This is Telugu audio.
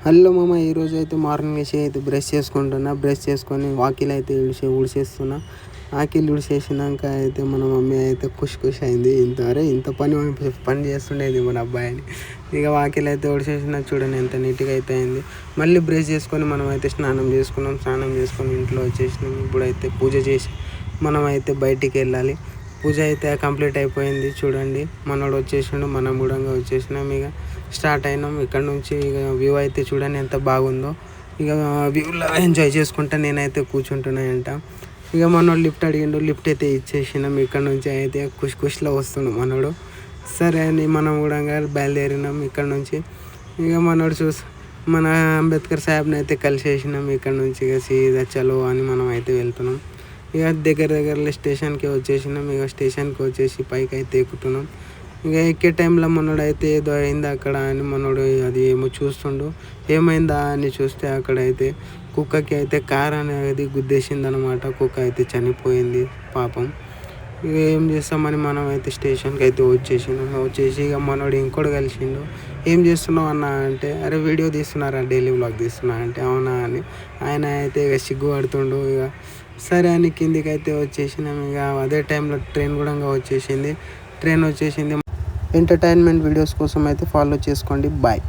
హలో మామ, ఈరోజు అయితే మార్నింగ్ వేసి అయితే బ్రష్ చేసుకుంటున్నా. బ్రష్ చేసుకొని వాకిలు అయితే ఊడ్చేస్తున్నా. వాకిలు ఊడ్చేసినాక అయితే మన మమ్మీ అయితే ఖుషి అయింది. ఇంత పని చేస్తుండేది మన అబ్బాయిని. ఇక వాకిలు అయితే ఊడ్చేసినా చూడండి ఎంత నీట్గా అయితే అయింది. మళ్ళీ బ్రష్ చేసుకొని మనం అయితే స్నానం చేసుకున్నాం. స్నానం చేసుకొని ఇంట్లో వచ్చేసినాం. ఇప్పుడైతే పూజ చేసి మనం అయితే బయటికి వెళ్ళాలి. పూజ అయితే కంప్లీట్ అయిపోయింది. చూడండి మనోడు వచ్చేసిండు, మనం కూడా వచ్చేసినాం. ఇక స్టార్ట్ అయినాం. ఇక్కడ నుంచి ఇక వ్యూ అయితే చూడండి ఎంత బాగుందో. ఇక వ్యూలో ఎంజాయ్ చేసుకుంటా నేనైతే కూర్చుంటున్నాయంట. ఇక మనోడు లిఫ్ట్ అడిగిండు, లిఫ్ట్ అయితే ఇచ్చేసినాం. ఇక్కడ నుంచి అయితే ఖుషిలో వస్తుండు మనోడు. సరే అని మనం కూడా బయలుదేరినాం ఇక్కడ నుంచి. ఇక మనోడు మన అంబేద్కర్ సాహెబ్ని అయితే కలిసేసినాం. ఇక్కడ నుంచి ఇక సీదా చలో అని మనం అయితే వెళ్తున్నాం. ఇక దగ్గరలో స్టేషన్కి వచ్చేసినాం. ఇక స్టేషన్కి వచ్చేసి పైకి అయితే ఎక్కుతున్నాం. ఇక ఎక్కే టైంలో మనోడు అయితే ఏదో అయింది అక్కడ అని మనోడు అది ఏమో చూస్తుండు. ఏమైందా అని చూస్తే అక్కడైతే కుక్కకి అయితే కార్ అనేది గుద్దేసింది అనమాట. కుక్క అయితే చనిపోయింది పాపం. ఇక ఏం చేస్తామని మనం అయితే స్టేషన్కి అయితే వచ్చేసి ఇక మనోడు ఇంకోటి కలిసిండు. ఏం చేస్తున్నావు అన్న అంటే, అరే వీడియో తీస్తున్నారా, డైలీ వ్లాగ్ తీస్తున్నా అంటే, అవునా అని ఆయన అయితే ఇక సిగ్గుపడుతుండు. ఇక సరే అని కిందికి అయితే వచ్చేసినాం. ఇక అదే టైంలో ట్రైన్ కూడా వచ్చేసింది. ఎంటర్టైన్మెంట్ వీడియోస్ కోసం అయితే ఫాలో చేసుకోండి. బాయ్.